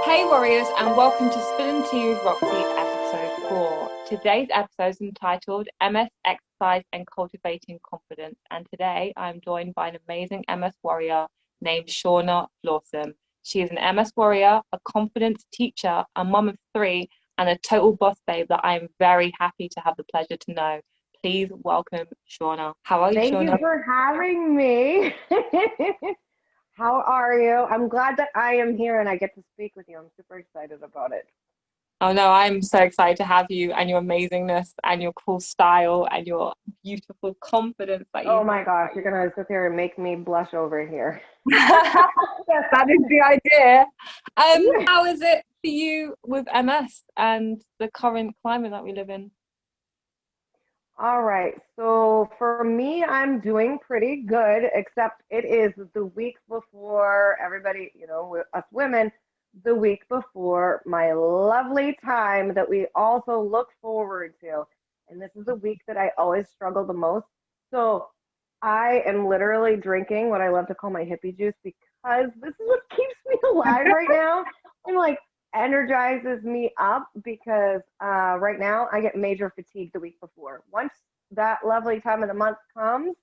Hey warriors, and welcome to Spilling Tea with Roxy episode 4. Today's episode is entitled MS Exercise and Cultivating Confidence, and today I'm joined by an amazing MS warrior named Shana. She is an MS warrior, a confidence teacher, a mum of 3, and a total boss babe that I'm very happy to have the pleasure to know. Please welcome Shana. How are you, Thank Shana? you for having me. How are you? I'm glad that I am here and I get to speak with you. I'm super excited about it. Oh no, I'm so excited to have you and your amazingness and your cool style and your beautiful confidence that you Oh my have. gosh, you're gonna sit here and make me blush over here. Yes, that is the idea. How is it for you with MS and the current climate that we live in? All right, so for me, I'm doing pretty good, except it is the week before everybody, us women, the week before my lovely time that we also look forward to. And this is the week that I always struggle the most. So I am literally drinking what I love to call my hippie juice because this is what keeps me alive right now. And like energizes me up because right now I get major fatigue the week before. Once that lovely time of the month comes,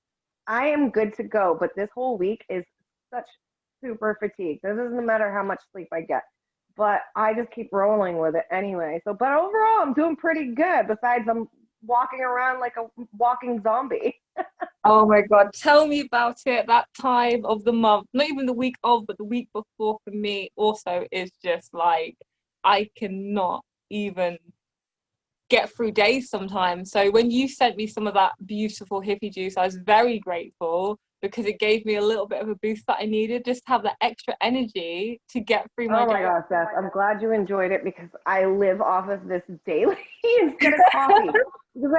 I am good to go. But this whole week is such super fatigue. This doesn't matter how much sleep I get. But I just keep rolling with it anyway. So, but overall, I'm doing pretty good. Besides, I'm walking around like a walking zombie. Oh my God, tell me about it. That time of the month, not even the week of, but the week before for me also is just like, I cannot even get through days sometimes. So when you sent me some of that beautiful hippie juice, I was very grateful because it gave me a little bit of a boost that I needed, just to have that extra energy to get through my Oh day. my gosh, Beth, I'm glad you enjoyed it because I live off of this daily instead of coffee. Because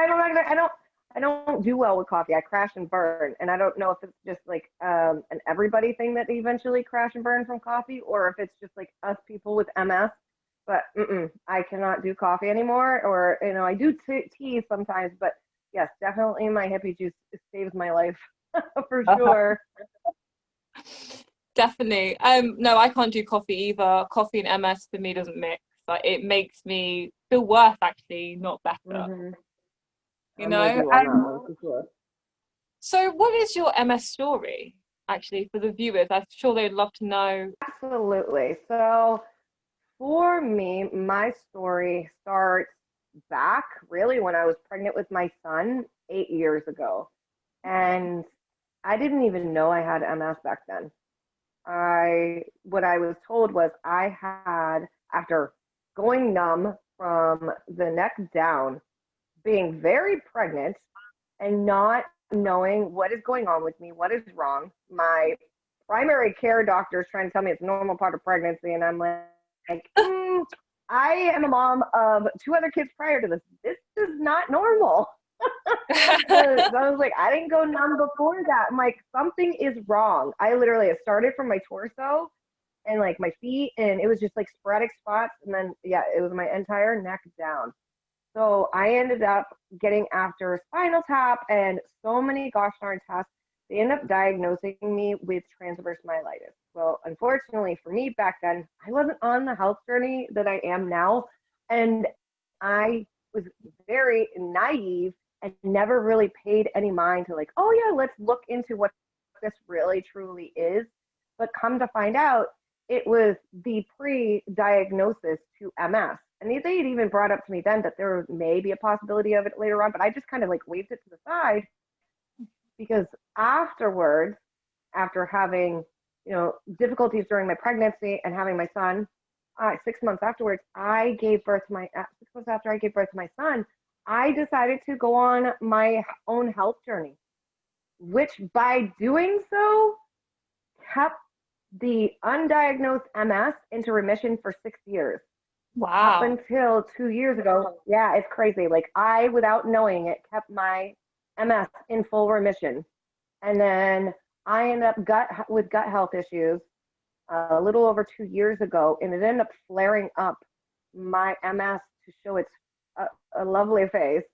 I don't do well with coffee. I crash and burn, and I don't know if it's just like an everybody thing that they eventually crash and burn from coffee, or if it's just like us people with MS. But I cannot do coffee anymore, or I do tea sometimes. But yes, definitely my hippie juice saves my life for sure. Definitely. No, I can't do coffee either. Coffee and MS for me doesn't mix. Like it makes me feel worse actually, not better. hmm You I'm with know? you on that one for sure. So what is your MS story actually for the viewers? I'm sure they'd love to know. Absolutely. So for me, my story starts back really when I was pregnant with my son 8 years ago. And I didn't even know I had MS back then. What I was told was I had, after going numb from the neck down, being very pregnant and not knowing what is going on with me, what is wrong. My primary care doctor is trying to tell me it's a normal part of pregnancy, and I'm like, I am a mom of 2 other kids prior to this. This is not normal. So I was like, I didn't go numb before that. I'm like, something is wrong. I literally, it started from my torso and like my feet, and it was just like sporadic spots. And then, yeah, it was my entire neck down. So I ended up getting after spinal tap and so many gosh darn tests. They ended up diagnosing me with transverse myelitis. Well, unfortunately for me back then, I wasn't on the health journey that I am now. And I was very naive and never really paid any mind to like, oh yeah, let's look into what this really truly is. But come to find out, it was the pre-diagnosis to MS. And they had even brought up to me then that there may be a possibility of it later on, but I just kind of like waved it to the side because afterwards, after having, difficulties during my pregnancy and having my son, 6 months afterwards, 6 months after I gave birth to my son, I decided to go on my own health journey, which by doing so kept the undiagnosed MS into remission for 6 years. Up Wow. until 2 years ago, yeah, it's crazy. Like I, without knowing it, kept my MS in full remission. And then I ended up with gut health issues a little over 2 years ago, and it ended up flaring up my MS to show its a lovely face.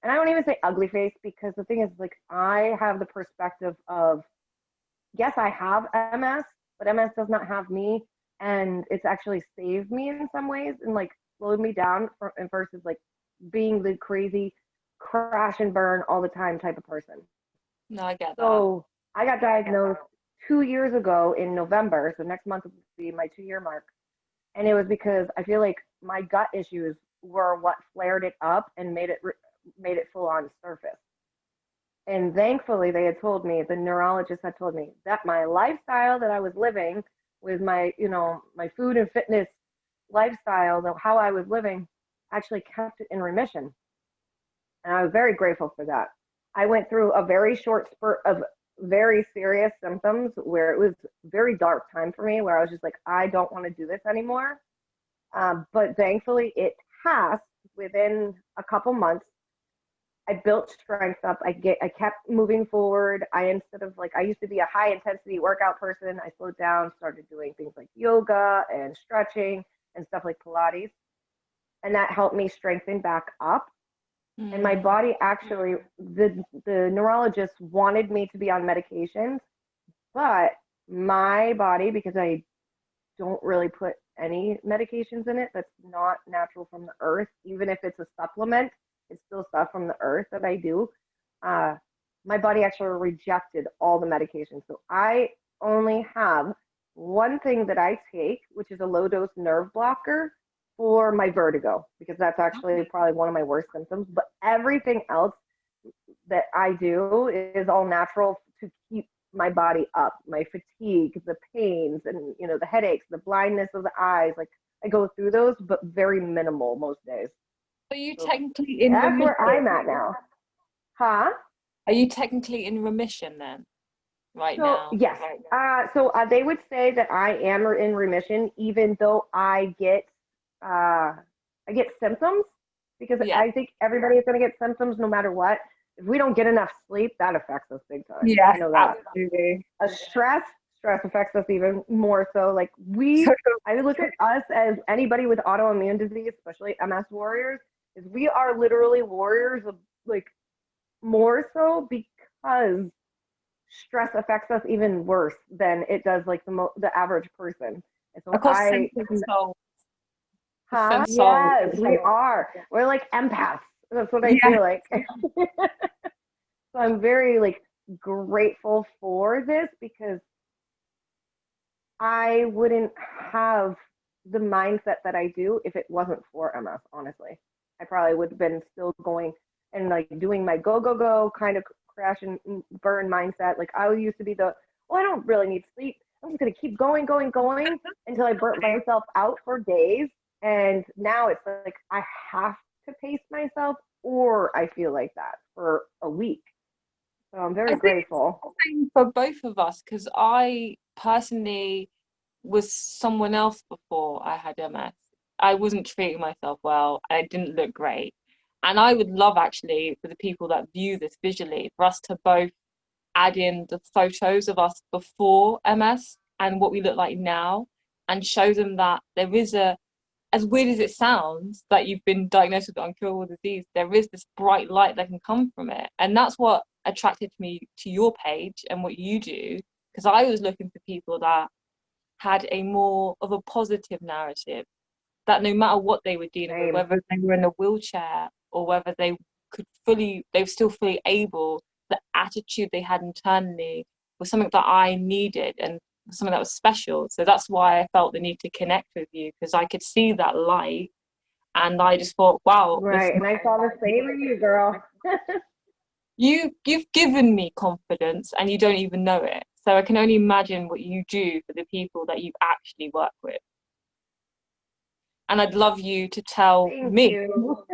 And I don't even say ugly face because the thing is, like, I have the perspective of yes, I have MS, but MS does not have me. and it's actually saved me in some ways and like slowed me down and versus like being the crazy crash and burn all the time type of person. No, I get that. So I got diagnosed 2 years ago in November. So next month will be my 2 year mark. And it was because I feel like my gut issues were what flared it up and made it full on surface. And thankfully, they had told me, the neurologist had told me that my lifestyle that I was living with my, my food and fitness lifestyle, how I was living, actually kept it in remission. And I was very grateful for that. I went through a very short spurt of very serious symptoms where it was very dark time for me, where I was just like, I don't want to do this anymore. But thankfully, it passed within a couple months. I built strength up. I kept moving forward. Instead of like I used to be a high intensity workout person, I slowed down, started doing things like yoga and stretching and stuff like Pilates, and that helped me strengthen back up. And my Mm. body actually, the neurologist wanted me to be on medications, but my body, because I don't really put any medications in it that's not natural from the earth, even if it's a supplement, it's still stuff from the earth that I do. Uh, my body actually rejected all the medications. So I only have one thing that I take, which is a low dose nerve blocker for my vertigo, because that's actually probably one of my worst symptoms. But everything else that I do is all natural to keep my body up, my fatigue, the pains, and the headaches, the blindness of the eyes. Like I go through those, but very minimal most days. Are you So technically in that's where I'm remission? at now. Huh? Are you technically in remission then, right So now? yes. So they would say that I am in remission, even though I get symptoms, because Yeah. I think everybody is going to get symptoms no matter what. If we don't get enough sleep, that affects us big time. I Yes, know that. absolutely. A stress affects us even more so. Like So I look at us as anybody with autoimmune disease, especially MS warriors, is we are literally warriors of like more so because stress affects us even worse than it does like the average person. And so across sensitive soul, the huh? sense soul. Yes, we are. We're like empaths. That's what I Yeah. feel like. So I'm very like grateful for this because I wouldn't have the mindset that I do if it wasn't for MS, honestly. I probably would have been still going and like doing my go, go, go kind of crash and burn mindset. Like I used to be I don't really need sleep. I'm just going to keep going, going, going until I burnt myself out for days. And now it's like I have to pace myself or I feel like that for a week. So I'm I very think it's grateful. the same for both of us because I personally was someone else before I had MS. I wasn't treating myself well. I didn't look great. And I would love actually for the people that view this visually for us to both add in the photos of us before MS and what we look like now and show them that there is a, as weird as it sounds, that you've been diagnosed with uncurable disease, there is this bright light that can come from it. And that's what attracted me to your page and what you do, because I was looking for people that had a more of a positive narrative, that no matter what they were dealing with, Same. whether they were in a wheelchair or whether they were still fully able, the attitude they had internally was something that I needed and something that was special. So that's why I felt the need to connect with you because I could see that light and I just thought, wow, Right. And I saw the same in you, girl. you've given me confidence and you don't even know it. So I can only imagine what you do for the people that you actually work with. And I'd love you to tell Thank me you.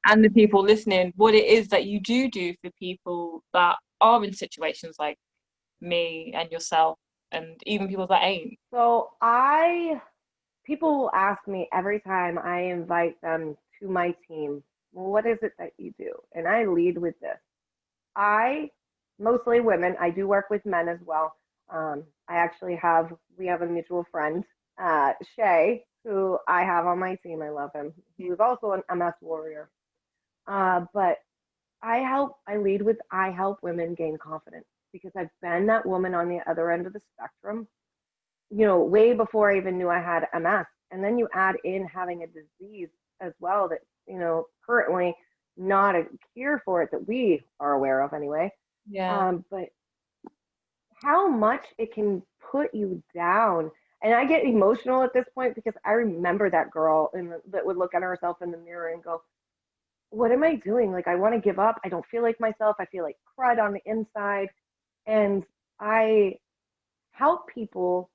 and the people listening what it is that you do for people that are in situations like me and yourself and even people that ain't. So people will ask me every time I invite them to my team, well, what is it that you do? And I lead with this. I, mostly women, I do work with men as well. We have a mutual friend, Shay, who I have on my team. I love him. He was also an MS warrior. But I lead with, I help women gain confidence because I've been that woman on the other end of the spectrum way before I even knew I had MS. And then you add in having a disease as well that, currently not a cure for it that we are aware of anyway. Yeah. But how much it can put you down. And I get emotional at this point because I remember that girl that would look at herself in the mirror and go, what am I doing? Like, I want to give up. I don't feel like myself. I feel like crud on the inside. And I help people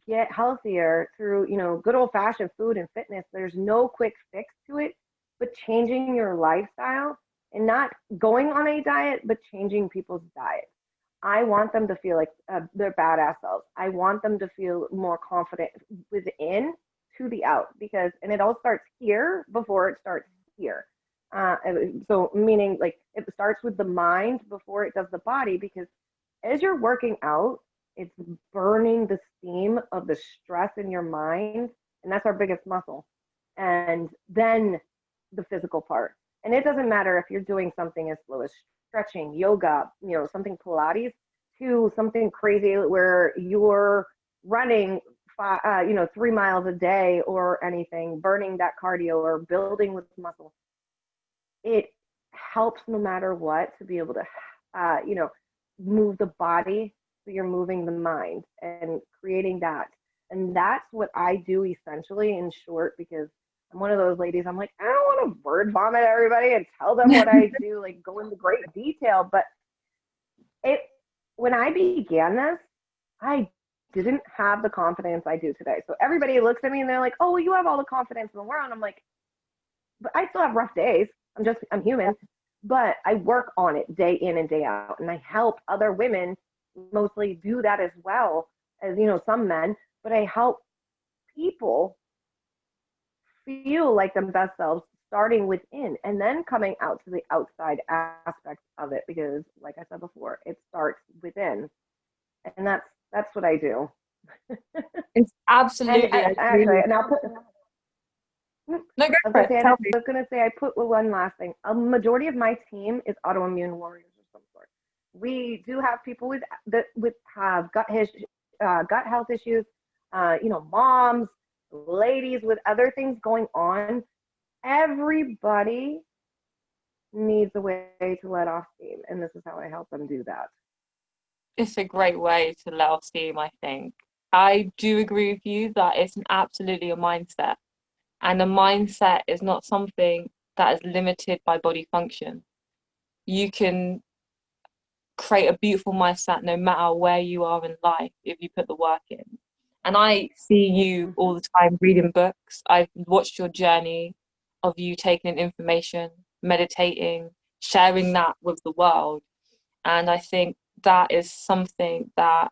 get healthier through, good old fashioned food and fitness. There's no quick fix to it, but changing your lifestyle and not going on a diet, but changing people's diet. I want them to feel like they're badass selves. I want them to feel more confident within to the out because, and it all starts here before it starts here. So meaning like it starts with the mind before it does the body because as you're working out, it's burning the steam of the stress in your mind, and that's our biggest muscle. And then the physical part. And it doesn't matter if you're doing something as slow as stretching, yoga, something Pilates, to something crazy where you're running 3 miles a day or anything, burning that cardio or building with muscle. It helps no matter what to be able to, move the body so you're moving the mind and creating that. And that's what I do essentially in short, because I'm one of those ladies, I'm like, I don't want to word vomit everybody and tell them what I do, like go into great detail. But it when I began this, I didn't have the confidence I do today. So everybody looks at me and they're like, oh, well, you have all the confidence in the world. And I'm like, but I still have rough days. I'm human, but I work on it day in and day out. And I help other women mostly do that as well as, some men, but I help people feel like their best selves starting within and then coming out to the outside aspects of it because like I said before, it starts within. And that's what I do. It's And absolutely, I agree actually, with and I'll put you. No, go I was for gonna it. say, and I Tell me. was gonna say, I put one last thing. A majority of my team is autoimmune warriors of some sort. We do have people with have gut health issues. Moms, ladies with other things going on. Everybody needs a way to let off steam, and this is how I help them do that. It's a great way to let off steam, I think. I do agree with you that it's absolutely a mindset. And a mindset is not something that is limited by body function. You can create a beautiful mindset no matter where you are in life if you put the work in. And I see you all the time reading books. I've watched your journey of you taking in information, meditating, sharing that with the world. And I think that is something that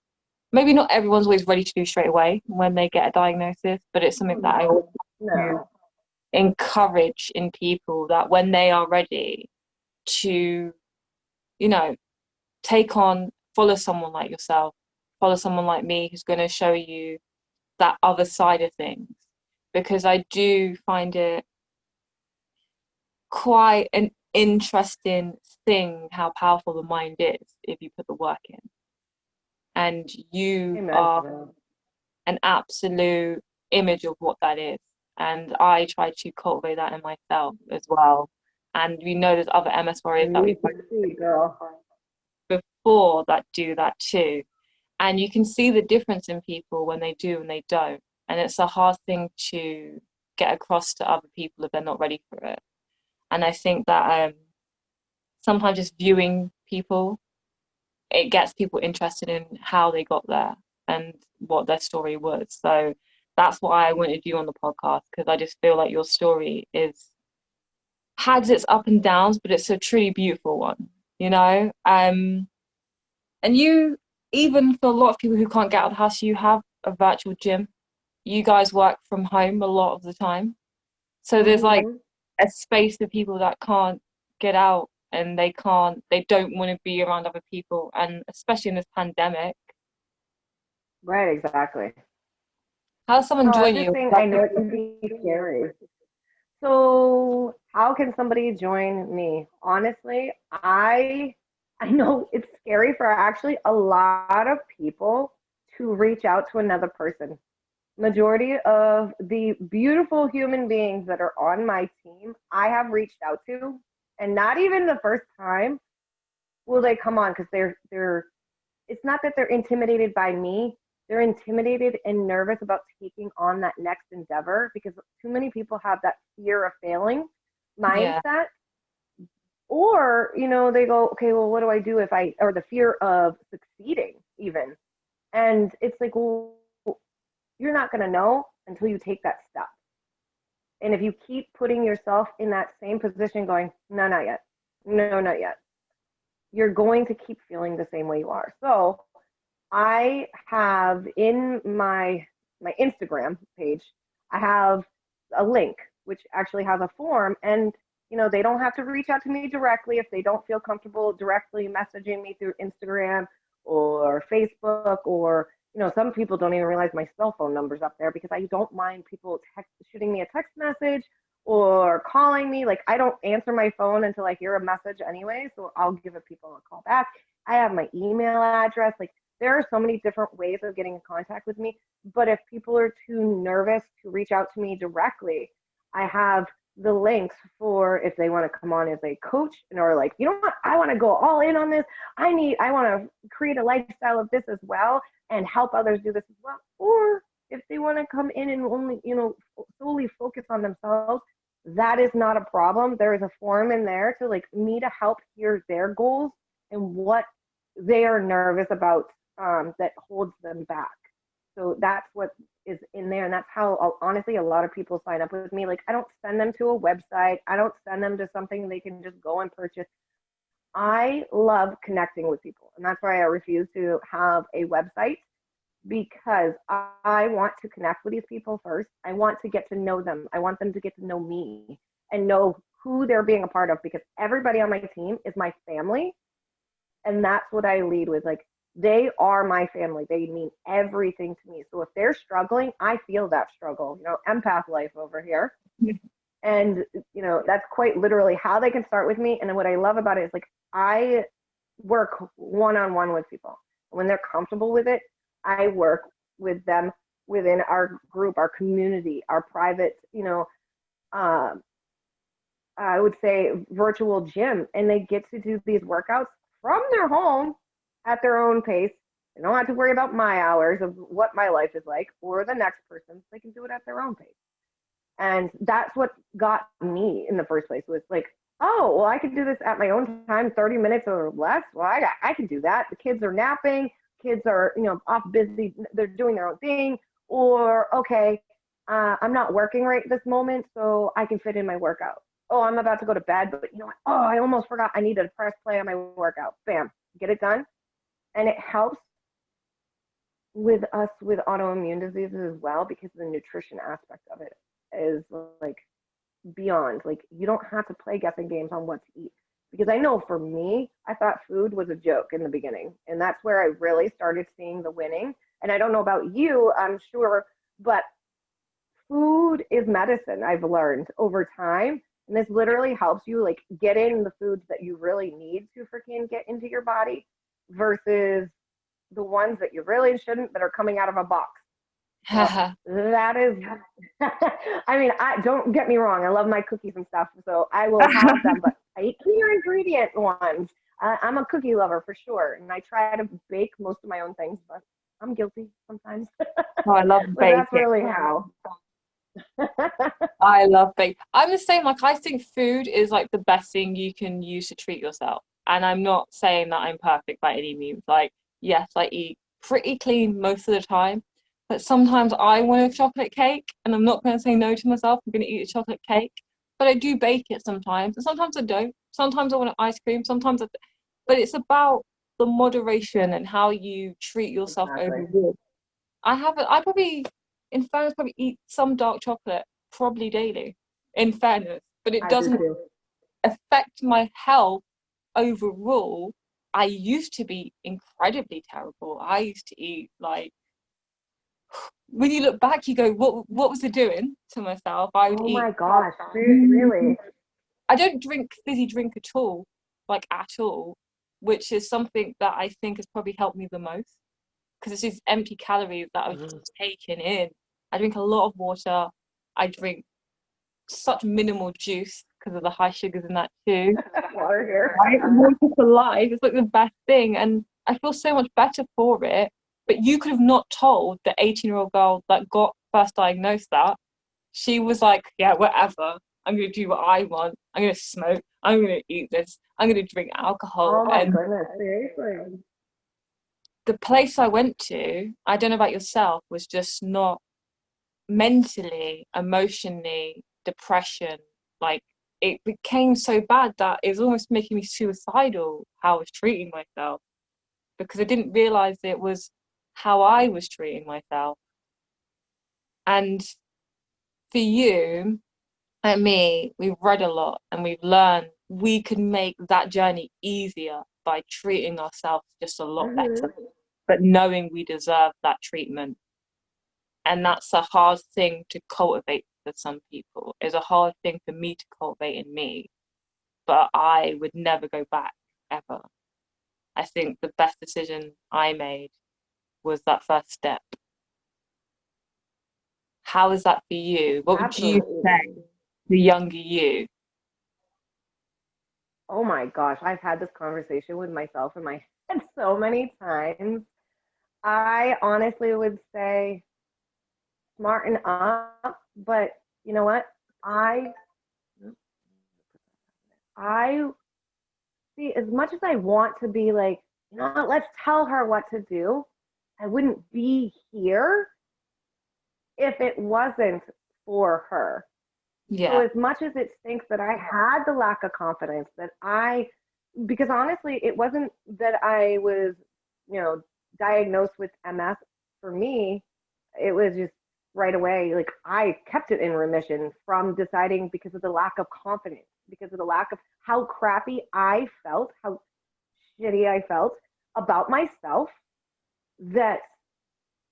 maybe not everyone's always ready to do straight away when they get a diagnosis, but it's something that I No, always do no. encourage in people that when they are ready to, you know, follow someone like yourself, follow someone like me who's going to show you that other side of things. Because I do find it quite an interesting thing how powerful the mind is if you put the work in. And you Amen to are that. an absolute image of what that is. And I try to cultivate that in myself as well. And we know there's other MS warriors And that you we've succeed, girl. before that do that too. And you can see the difference in people when they do and they don't. And it's a hard thing to get across to other people if they're not ready for it. And I think that sometimes just viewing people, it gets people interested in how they got there and what their story was. So that's why I wanted you on the podcast because I just feel like your story is has its up and downs, but it's a truly beautiful one, you know? And you, even for a lot of people who can't get out of the house, you have a virtual gym. You guys work from home a lot of the time. So there's like Mm-hmm. a space for people that can't get out and they don't want to be around other people. And especially in this pandemic, Right, exactly. how's someone Oh, join this you? thing, I know it can be scary. So, how can somebody join me? Honestly, I know it's scary for actually a lot of people to reach out to another person. Majority of the beautiful human beings that are on my team, I have reached out to, and not even the first time will they come on because they're it's not that they're intimidated by me. They're intimidated and nervous about taking on that next endeavor because too many people have that fear of failing Yeah. mindset. Or, they go, okay, well, what do I do if or the fear of succeeding even. And it's like, well, you're not going to know until you take that step. And if you keep putting yourself in that same position going, no, not yet. No, not yet. You're going to keep feeling the same way you are. So I have in my Instagram page, I have a link which actually has a form, and they don't have to reach out to me directly if they don't feel comfortable directly messaging me through Instagram or Facebook, or some people don't even realize my cell phone number's up there because I don't mind people shooting me a text message or calling me. Like, I don't answer my phone until I hear a message anyway, so I'll give people a call back. I have my email address. Like, there are so many different ways of getting in contact with me. But if people are too nervous to reach out to me directly, I have the links for if they want to come on as a coach, or like, you know what, I want to go all in on this. I want to create a lifestyle of this as well and help others do this as well. Or if they want to come in and only, solely focus on themselves, that is not a problem. There is a form in there to like me to help hear their goals and what they are nervous about, that holds them back. So that's what is in there. And that's how, honestly, a lot of people sign up with me. Like, I don't send them to a website. I don't send them to something they can just go and purchase. I love connecting with people. And that's why I refuse to have a website, because I want to connect with these people first. I want to get to know them. I want them to get to know me and know who they're being a part of, because everybody on my team is my family. And that's what I lead with. Like, they are my family. They mean everything to me. So if they're struggling, I feel that struggle, empath life over here. And, that's quite literally how they can start with me. And what I love about it is, like, I work one-on-one with people. When they're comfortable with it, I work with them within our group, our community, our private, I would say virtual gym. And they get to do these workouts from their home at their own pace. They don't have to worry about my hours of what my life is like or the next person's. They can do it at their own pace. And that's what got me in the first place, was like, oh, well, I could do this at my own time, 30 minutes or less. Well, I can do that. The kids are napping. Kids are, off busy. They're doing their own thing. Or, okay, I'm not working right this moment, so I can fit in my workout. Oh, I'm about to go to bed, but you know what? Oh, I almost forgot. I need to press play on my workout. Bam, get it done. And it helps with us with autoimmune diseases as well, because the nutrition aspect of it is like beyond. Like, you don't have to play guessing games on what to eat. Because I know for me, I thought food was a joke in the beginning. And that's where I really started seeing the winning. And I don't know about you, I'm sure, but food is medicine, I've learned over time. And this literally helps you like get in the foods that you really need to freaking get into your body versus the ones that you really shouldn't, that are coming out of a box. So that is, I mean, I don't get me wrong. I love my cookies and stuff, so I will have them, but I eat clear ingredient ones. I'm a cookie lover for sure. And I try to bake most of my own things, but I'm guilty sometimes. Oh, I love But baking. that's really how. I love baking. I'm the same. Like, I think food is like the best thing you can use to treat yourself. And I'm not saying that I'm perfect by any means. Like, yes, I eat pretty clean most of the time, but sometimes I want a chocolate cake, and I'm not going to say no to myself. I'm going to eat a chocolate cake, but I do bake it sometimes, and sometimes I don't. Sometimes I want ice cream. But it's about the moderation and how you treat yourself Exactly. overall. I probably, in fairness, probably eat some dark chocolate probably daily, in fairness, but it I do doesn't too. affect my health overall. I used to be incredibly terrible. I used to eat like, when you look back, you go, what was I doing to myself? I would Oh eat. my gosh, really? I don't drink fizzy drink at all, like at all, which is something that I think has probably helped me the most. because it's these empty calories that I was just taking in. I drink a lot of water. I drink such minimal juice because of the high sugars in that too. Water here. Right? Water for life. It's like the best thing. And I feel so much better for it. But you could have not told the 18-year-old girl that got first diagnosed that. She was like, yeah, whatever. I'm going to do what I want. I'm going to smoke. I'm going to eat this. I'm going to drink alcohol. Oh my And goodness, seriously. the place I went to, I don't know about yourself, was just not mentally, emotionally, depression. Like, it became so bad that it was almost making me suicidal how I was treating myself, because I didn't realize it was how I was treating myself. And for you and me, we've read a lot and we've learned we can make that journey easier by treating ourselves just a lot better, but knowing we deserve that treatment. And that's a hard thing to cultivate for some people. It's a hard thing for me to cultivate in me, but I would never go back, ever. I think the best decision I made was that first step. How is that for you? What would you say Absolutely. to the younger you? Oh my gosh, I've had this conversation with myself in my head so many times. I honestly would say smarten up, but you know what? I see, as much as I want to be like, you know what, let's tell her what to do, I wouldn't be here if it wasn't for her. So Yeah. as much as it stinks that I had the lack of confidence that because honestly, it wasn't that I was, you know, diagnosed with MS. For me, it was just right away. Like I kept it in remission from deciding because of the lack of confidence, because of the lack of how crappy I felt, how shitty I felt about myself, that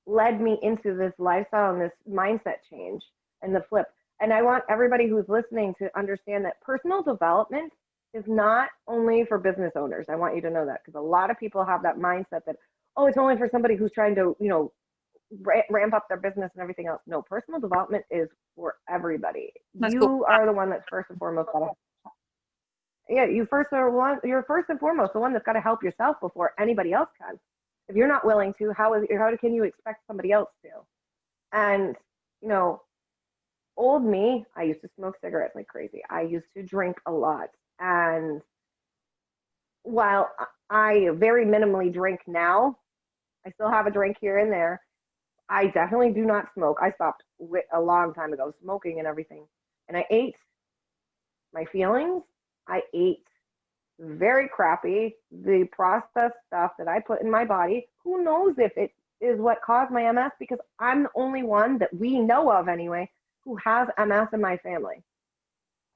led me into this lifestyle and this mindset change and the flip. And I want everybody who's listening to understand that personal development is not only for business owners. I want you to know that because a lot of people have that mindset that, oh, it's only for somebody who's trying to, you know, ramp up their business and everything else. No, personal development is for everybody. Let's go. You are the one that's first and foremost got to, yeah, you're first and foremost the one that's got to help yourself before anybody else can. If you're not willing to, how can you expect somebody else to? And you know, old me, I used to smoke cigarettes like crazy. I used to drink a lot. And while I very minimally drink now, I still have a drink here and there. I definitely do not smoke. I stopped a long time ago smoking and everything. And I ate my feelings. I ate very crappy, the processed stuff that I put in my body. Who knows if it is what caused my MS, because I'm the only one that we know of anyway who has MS in my family.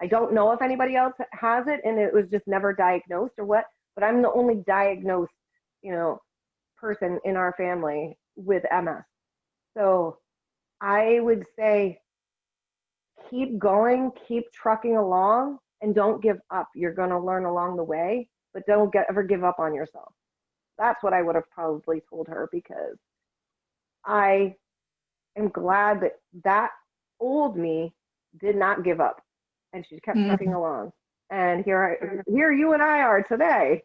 I don't know if anybody else has it and it was just never diagnosed or what, but I'm the only diagnosed, you know, person in our family with MS. So I would say keep going, keep trucking along, and don't give up. You're going to learn along the way, but don't ever give up on yourself. That's what I would have probably told her, because I am glad that that old me did not give up and she kept trucking Mm. along. And here you and I are today.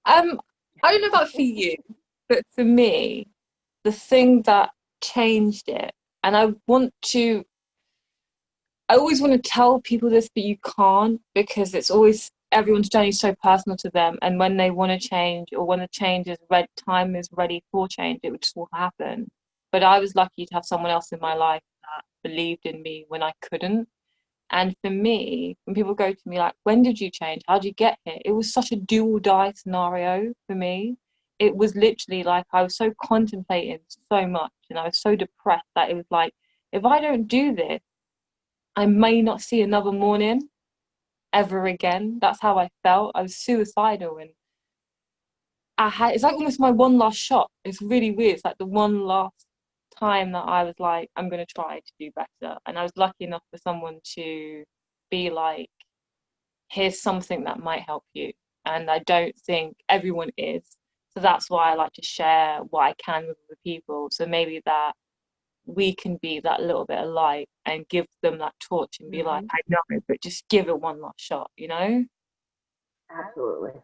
I don't know about for you, but for me, the thing that changed it, and I always want to tell people this, but you can't, because it's always everyone's journey is so personal to them. And when they want to change, or when the change is ready, time is ready for change, it would just will happen. But I was lucky to have someone else in my life that believed in me when I couldn't. And for me, when people go to me like, when did you change? How did you get here? It was such a do or die scenario for me. It was literally like I was so contemplating so much and I was so depressed that it was like, if I don't do this, I may not see another morning ever again. That's how I felt. I was suicidal, and it's like almost my one last shot. It's really weird. It's like the one last time that I was like, I'm going to try to do better. And I was lucky enough for someone to be like, here's something that might help you. And I don't think everyone is. So that's why I like to share what I can with other people. So maybe that we can be that little bit of light and give them that torch and be like, Hmm. I know, but just give it one last shot, you know? Absolutely.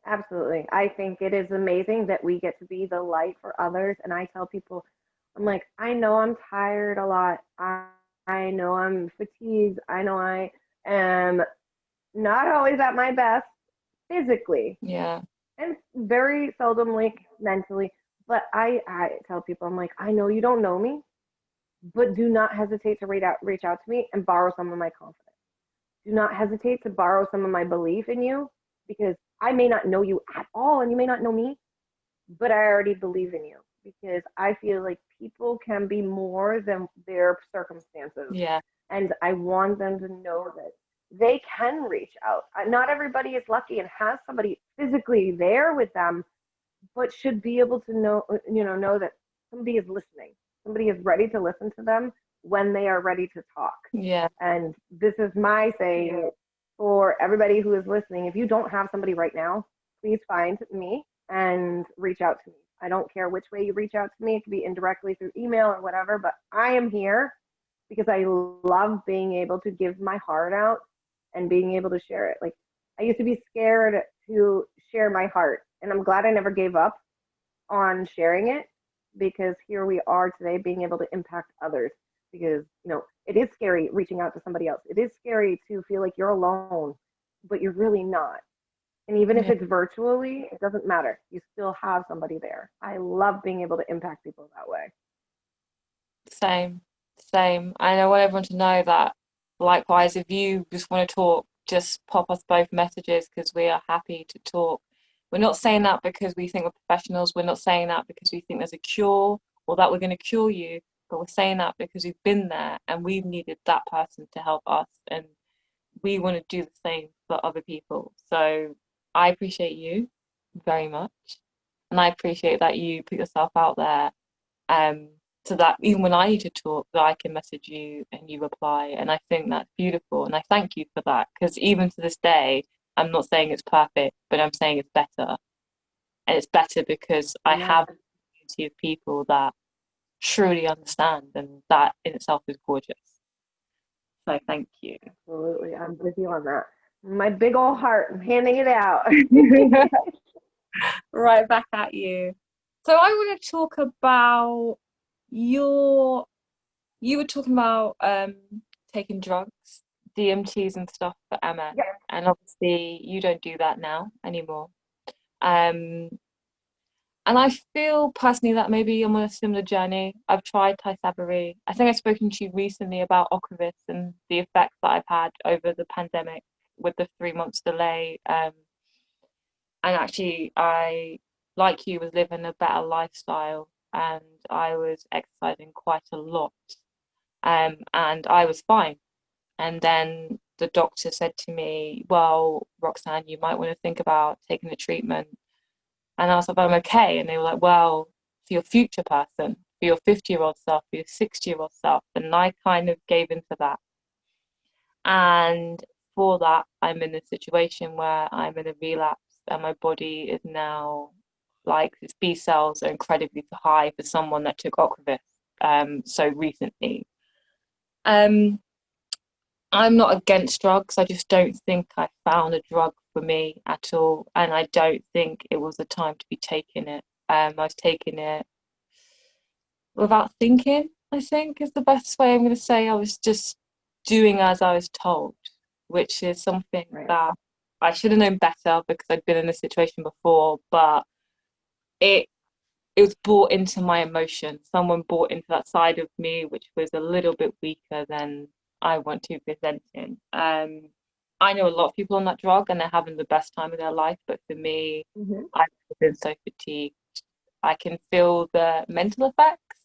Absolutely. I think it is amazing that we get to be the light for others. And I tell people, I'm like, I know I'm tired a lot. I know I'm fatigued. I know I am not always at my best physically Yeah. and very seldom like mentally. But I tell people, I'm like, I know you don't know me, but do not hesitate to reach out to me and borrow some of my confidence. Do not hesitate to borrow some of my belief in you because I may not know you at all and you may not know me, but I already believe in you because I feel like people can be more than their circumstances. Yeah. And I want them to know that they can reach out. Not everybody is lucky and has somebody physically there with them, but should be able to know that somebody is listening. Somebody is ready to listen to them when they are ready to talk. Yeah. And this is my saying for everybody who is listening. If you don't have somebody right now, please find me and reach out to me. I don't care which way you reach out to me. It could be indirectly through email or whatever, but I am here because I love being able to give my heart out and being able to share it. Like I used to be scared to share my heart, and I'm glad I never gave up on sharing it because here we are today being able to impact others because it is scary reaching out to somebody else. It is scary to feel like you're alone, but you're really not. And even if Yeah. it's virtually, it doesn't matter. You still have somebody there. I love being able to impact people that way. Same. Same. And I want everyone to know that likewise, if you just want to talk, just pop us both messages because we are happy to talk. We're not saying that because we think we're professionals. We're not saying that because we think there's a cure or that we're going to cure you, but we're saying that because we've been there and we've needed that person to help us. And we want to do the same for other people. So I appreciate you very much. And I appreciate that you put yourself out there, um, so that even when I need to talk, that I can message you and you reply. And I think that's beautiful. And I thank you for that because even to this day, I'm not saying it's perfect, but I'm saying it's better. And it's better because I Yeah, have a community of people that truly understand, and that in itself is gorgeous. So thank you. absolutely. I'm with you on that. My big old heart, I'm handing it out. Right back at you. So I want to talk about your, you were talking about taking drugs, DMTs and stuff for MS, Yeah. and obviously you don't do that now anymore. Um, and I feel personally that maybe I'm on a similar journey. I've tried Tysabri. I think I've spoken to you recently about Ocrevus and the effects that I've had over the pandemic with the 3 months delay. And actually, I, like you, was living a better lifestyle and I was exercising quite a lot. And I was fine. And then the doctor said to me, well, Roxanne, you might want to think about taking the treatment. And I was like, I'm okay. And they were like, well, for your future person, for your 50-year-old self, for your 60-year-old self. And I kind of gave into that. And for that, I'm in a situation where I'm in a relapse and my body is now like its B cells are incredibly high for someone that took Ocrevus so recently. Um, I'm not against drugs. I just don't think I found a drug for me at all. And I don't think it was the time to be taking it. I was taking it without thinking, I think is the best way I'm going to say. I was just doing as I was told, which is something Right. that I should have known better because I'd been in this situation before, but it it was brought into my emotion. Someone brought into that side of me, which was a little bit weaker than I want to present in. I know a lot of people on that drug and they're having the best time of their life, but for me, Mm-hmm. I've been so fatigued. I can feel the mental effects.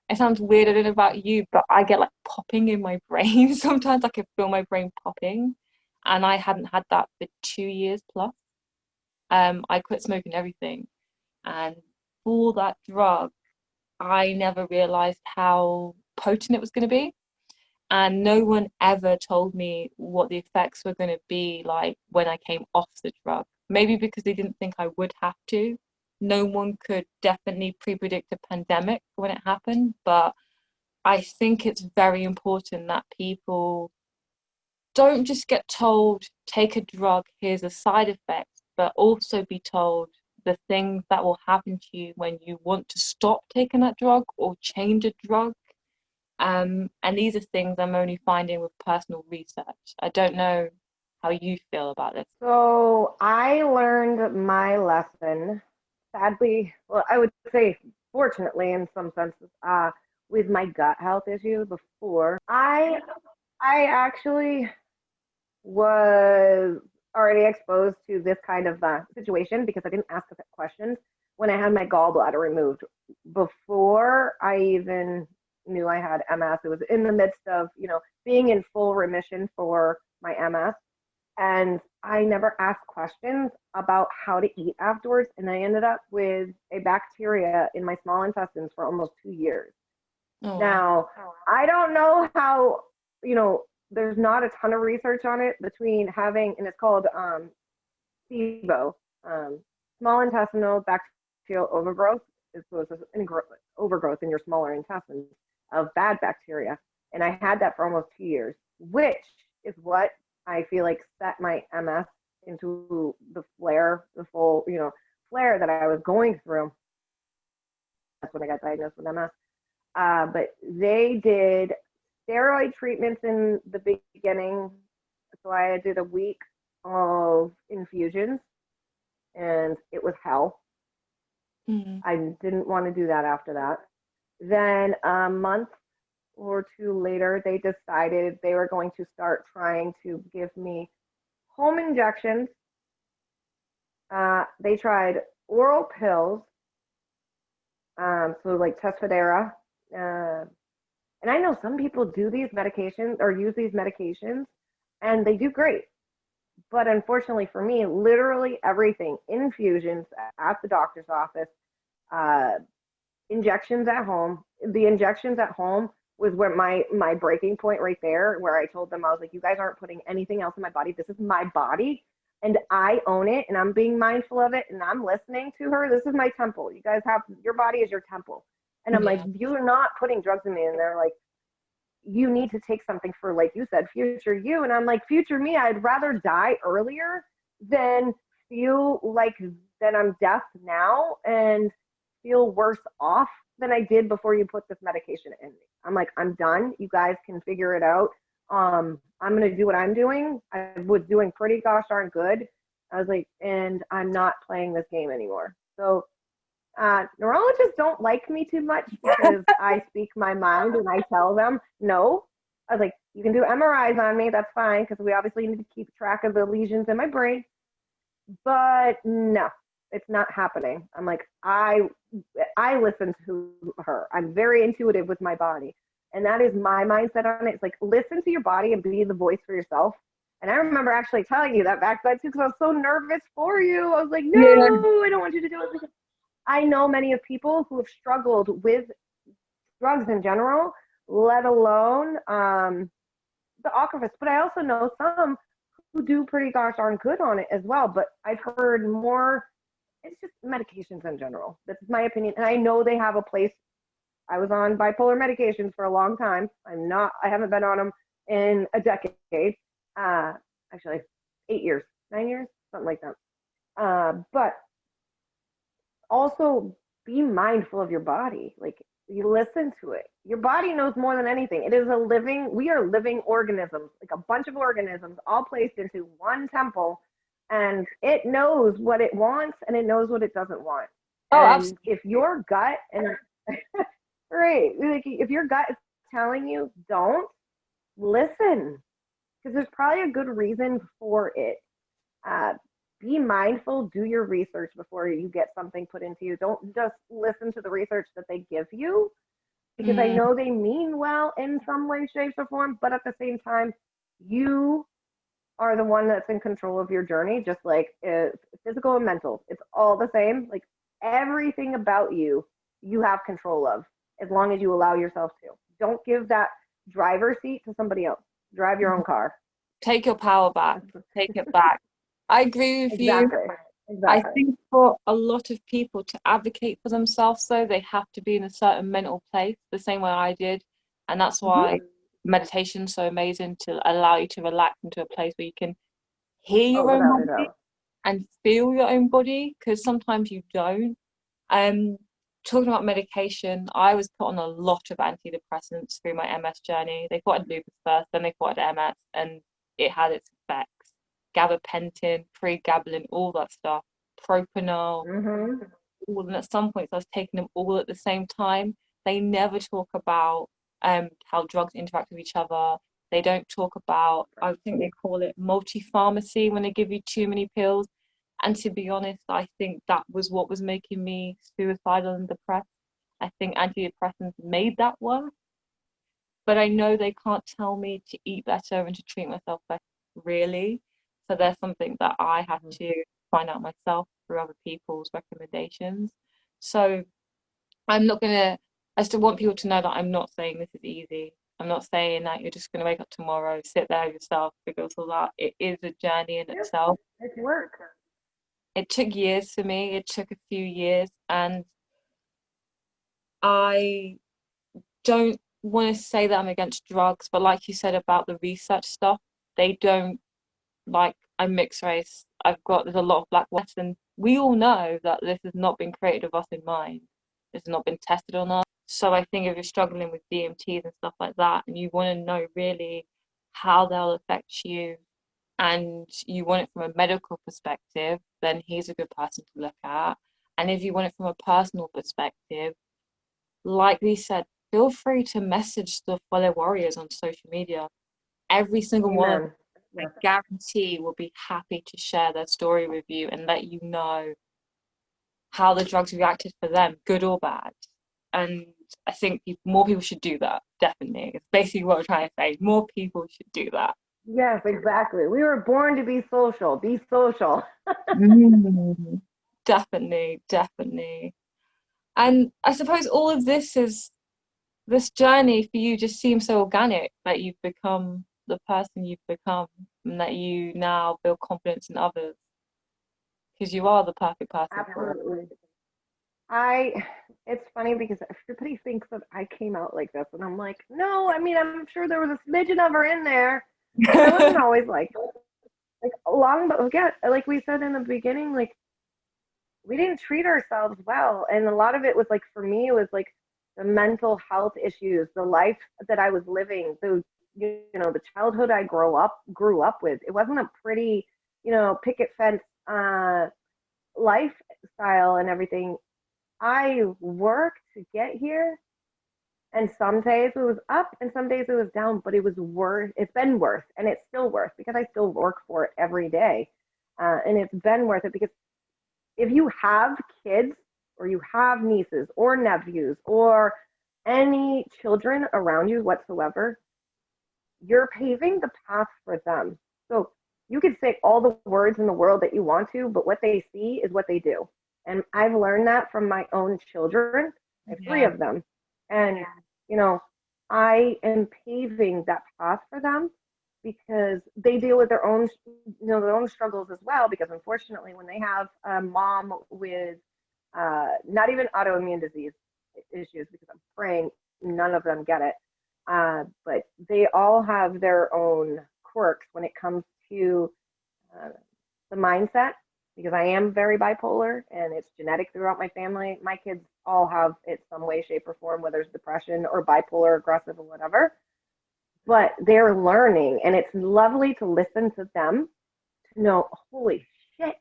It sounds weird, I don't know about you, but I get like popping in my brain. Sometimes I can feel my brain popping. And I hadn't had that for 2 years plus. I quit smoking everything. And for that drug, I never realized how potent it was going to be. And no one ever told me what the effects were going to be like when I came off the drug. maybe because they didn't think I would have to. No one could definitely pre-predict a pandemic when it happened, but I think it's very important that people don't just get told, take a drug, here's a side effect, but also be told the things that will happen to you when you want to stop taking that drug or change a drug. And these are things I'm only finding with personal research. I don't know how you feel about this. So I learned my lesson, sadly, well, I would say fortunately in some senses, with my gut health issue before. I actually was already exposed to this kind of situation because I didn't ask questions when I had my gallbladder removed. Before I even knew I had MS, it was in the midst of, being in full remission for my MS. And I never asked questions about how to eat afterwards. And I ended up with a bacteria in my small intestines for almost 2 years. Oh, Now, I don't know how, there's not a ton of research on it between having, and it's called SIBO, small intestinal bacterial overgrowth. It's an overgrowth in your smaller intestines of bad bacteria. And I had that for almost 2 years, which is what I feel like set my MS into the flare, the full, flare that I was going through. That's when I got diagnosed with MS. But they did steroid treatments in the beginning. So I did a week of infusions and it was hell. mm. I didn't want to do that after that. Then a month or two later, they decided they were going to start trying to give me home injections. They tried oral pills, so like Tespidera. And I know some people do these medications or use these medications and they do great. But unfortunately for me, literally everything, infusions at the doctor's office, injections at home. The injections at home was where my breaking point right there, where I told them, I was like, you guys aren't putting anything else in my body. This is my body and I own it and I'm being mindful of it and I'm listening to her. This is my temple. You guys have, your body is your temple. And I'm like, Yeah. you're not putting drugs in me. And they're like, you need to take something for, like you said, future you. And I'm like, future me, I'd rather die earlier than feel like that I'm deaf now and feel worse off than I did before you put this medication in me. I'm like, I'm done. You guys can figure it out. I'm going to do what I'm doing. I was doing pretty gosh darn good. I was like, and I'm not playing this game anymore. So neurologists don't like me too much because I speak my mind and I tell them no. I was like, you can do MRIs on me, that's fine, because we obviously need to keep track of the lesions in my brain. But no, it's not happening. I'm like, I listen to her. I'm very intuitive with my body. And that is my mindset on it. It's like, listen to your body and be the voice for yourself. And I remember actually telling you that back then too, because I was so nervous for you. I was like, no, Yeah. I don't want you to do it. I know many of people who have struggled with drugs in general, let alone the Ocrevus. But I also know some who do pretty gosh darn good on it as well. But I've heard more, it's just medications in general. That's my opinion. And I know they have a place. I was on bipolar medications for a long time. I haven't been on them in a decade. Actually, 8 years, 9 years, something like that. But also be mindful of your body. Like, you listen to it. Your body knows more than anything. We are living organisms, like a bunch of organisms all placed into one temple, and it knows what it wants and it knows what it doesn't want. Oh, And absolutely. if your gut and right, like if your gut is telling you don't listen, because there's probably a good reason for it. Uh, be mindful, do your research before you get something put into you. Don't just listen to the research that they give you, because I Mm, know they mean well in some way, shape, or form, but at the same time, you are the one that's in control of your journey, just like physical and mental. It's all the same. Like, everything about you, you have control of as long as you allow yourself to. Don't give that driver's seat to somebody else. Drive your own car. take your power back. Take it back. I agree with you. Exactly. I Exactly. think for a lot of people to advocate for themselves, though, they have to be in a certain mental place, the same way I did. And that's Hmm. why meditation's so amazing, to allow you to relax into a place where you can hear Oh, your own without a body doubt. and feel your own body, because sometimes you don't. Um, Talking about medication, I was put on a lot of antidepressants through my MS journey. They thought I'd lupus first, then they thought I'd MS, and it had its effects. Gabapentin, pregabalin, all that stuff, propanol, Hmm. all. And at some points, I was taking them all at the same time. They never talk about how drugs interact with each other. They don't talk about, I think they call it multi-pharmacy when they give you too many pills. And to be honest, I think that was what was making me suicidal and depressed. I think antidepressants made that worse, but I know they can't tell me to eat better and to treat myself better, really. So there's something that I had to find out myself through other people's recommendations. So I'm not gonna, I still want people to know that I'm not saying this is easy. I'm not saying that you're just gonna wake up tomorrow, sit there yourself, figure it all out. It is a journey in Yep. itself. It's work. It took years for me, it took a few years, and I don't want to say that I'm against drugs, but like you said about the research stuff, they don't, like, I'm mixed race. There's a lot of black West, and we all know that this has not been created with us in mind. This has not been tested on us. So I think if you're struggling with DMTs and stuff like that, and you want to know really how they'll affect you, and you want it from a medical perspective, then he's a good person to look at. And if you want it from a personal perspective, like we said, feel free to message the fellow warriors on social media. Every single one of them, Amen. I Yes. guarantee, will be happy to share their story with you and let you know how the drugs reacted for them, good or bad. And I think more people should do that, definitely. It's basically what I'm trying to say. More people should do that. Yes, exactly. We were born to be social. Be social. Mm, definitely, definitely. And I suppose all of this journey for you just seems so organic, that you've become the person you've become, and that you now build confidence in others, because you are the perfect person for it. Absolutely. I it's funny because everybody thinks that I came out like this and I'm like, no, I mean I'm sure there was a smidgen of her in there, but I wasn't always like long but again, like we said in the beginning, like we didn't treat ourselves well. And a lot of it was like for me, it was like the mental health issues, the life that I was living, the childhood I grew up with. It wasn't a pretty, picket fence lifestyle and everything. I worked to get here, and some days it was up and some days it was down, but it was worth, it's been worth, and it's still worth because I still work for it every day. And it's been worth it because if you have kids or you have nieces or nephews or any children around you whatsoever, you're paving the path for them. So you could say all the words in the world that you want to, but what they see is what they do. And I've learned that from my own children. I have three Yeah. of them. And, you know, I am paving that path for them because they deal with their own struggles as well. Because unfortunately, when they have a mom with not even autoimmune disease issues, because I'm praying none of them get it, but they all have their own quirks when it comes to uh, the mindset. Because I am very bipolar and it's genetic throughout my family. My kids all have it some way, shape, or form, whether it's depression or bipolar, aggressive, or whatever. But they're learning, and it's lovely to listen to them to know, holy shit,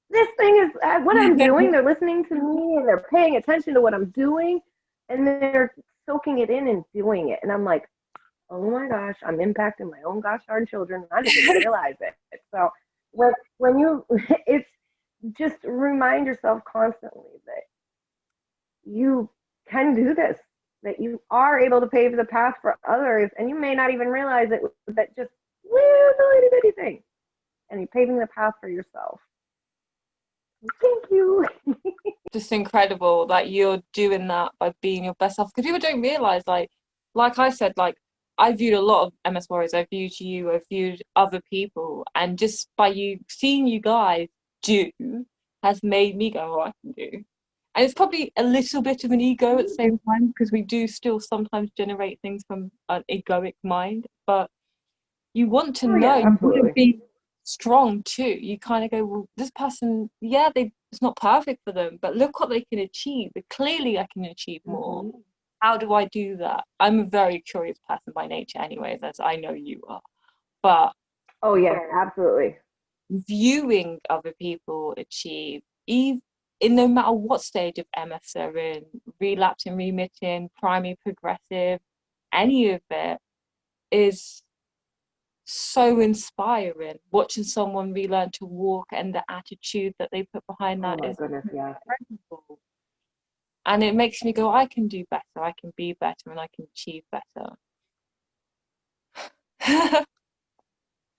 this thing is what I'm doing. They're listening to me and they're paying attention to what I'm doing and they're soaking it in and doing it. And I'm like, oh my gosh, I'm impacting my own gosh darn children. I didn't even realize it. So when you, it's just remind yourself constantly that you can do this, that you are able to pave the path for others, and you may not even realize it with that just little itty bitty thing, and you're paving the path for yourself. Thank you. Just incredible that you're doing that by being your best self, because people don't realize, like I said, like I viewed a lot of MS Warriors. I viewed you, I viewed other people, and just by you seeing you guys do has made me go, oh, I can do. And it's probably a little bit of an ego at the same time because we do still sometimes generate things from an egoic mind, but you want to Oh know, yeah, you want to absolutely. be strong too. You kind of go, well, this person, yeah, it's not perfect for them, but look what they can achieve. But clearly, I can achieve more. Hmm. How do I do that? I'm a very curious person by nature, anyways, as I know you are. But Oh yeah, absolutely. viewing other people achieve, even in no matter what stage of MS they're in, relapsing, remitting, primary, progressive, any of it is so inspiring. Watching someone relearn to walk and the attitude that they put behind Oh that my is goodness, yeah. incredible. And it makes me go, I can do better, I can be better, and I can achieve better.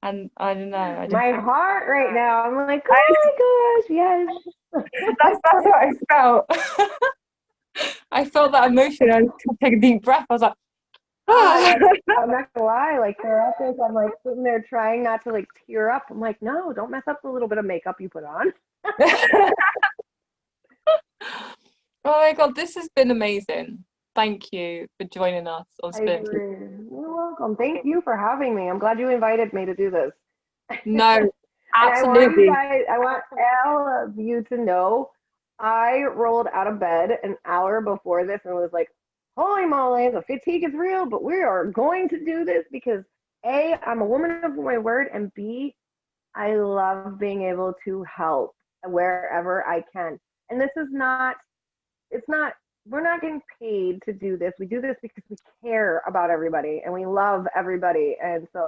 And I don't know, I don't My heart right now. I'm like, I, oh my gosh, yes. that's what I felt. I felt that emotion. I took a deep breath. I was like, ah. Like, I'm not gonna lie, like throughout this, I'm like sitting there trying not to like tear up. I'm like, no, don't mess up the little bit of makeup you put on. Oh my God, this has been amazing. Thank you for joining us on I Spin. agree. You're welcome. Thank you for having me. I'm glad you invited me to do this. No, And I want you absolutely. guys, I want all of you to know I rolled out of bed an hour before this and was like, holy moly, the fatigue is real, but we are going to do this because A, I'm a woman of my word, and B, I love being able to help wherever I can. And this is not, it's not, we're not getting paid to do this. We do this because we care about everybody and we love everybody. And so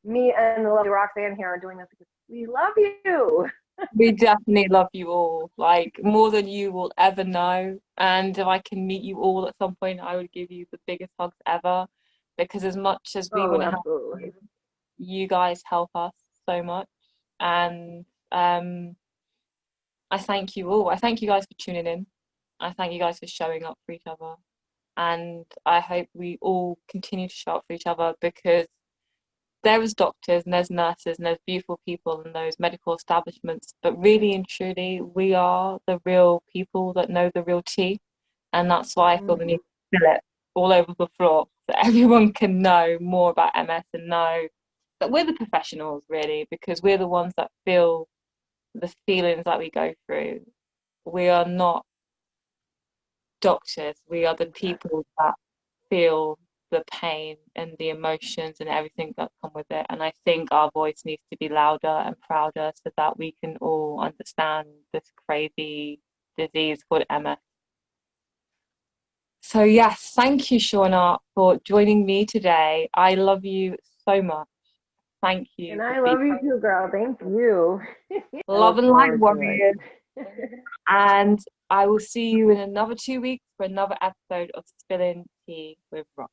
me and the lovely Roxanne here are doing this because we love you. We definitely love you all, like more than you will ever know. And if I can meet you all at some point, I would give you the biggest hugs ever. Because as much as we Oh, want to help absolutely. you, you guys help us so much. And I thank you all. I thank you guys for tuning in. I thank you guys for showing up for each other. And I hope we all continue to show up for each other because there is doctors and there's nurses and there's beautiful people in those medical establishments, but really and truly, we are the real people that know the real tea, and that's why I feel the need Mm-hmm. to fill it all over the floor so everyone can know more about MS and know that we're the professionals, really, because we're the ones that feel the feelings that we go through. We are not doctors; we are the Exactly. people that feel the pain and the emotions and everything that come with it. And I think our voice needs to be louder and prouder so that we can all understand this crazy disease called MS. So yes, thank you, Shauna, for joining me today. I love you so much. Thank you And for I being love you too, girl. Thank you. I love look and light forward to warriors. it. And I will see you in another 2 weeks for another episode of Spilling Tea with Rock.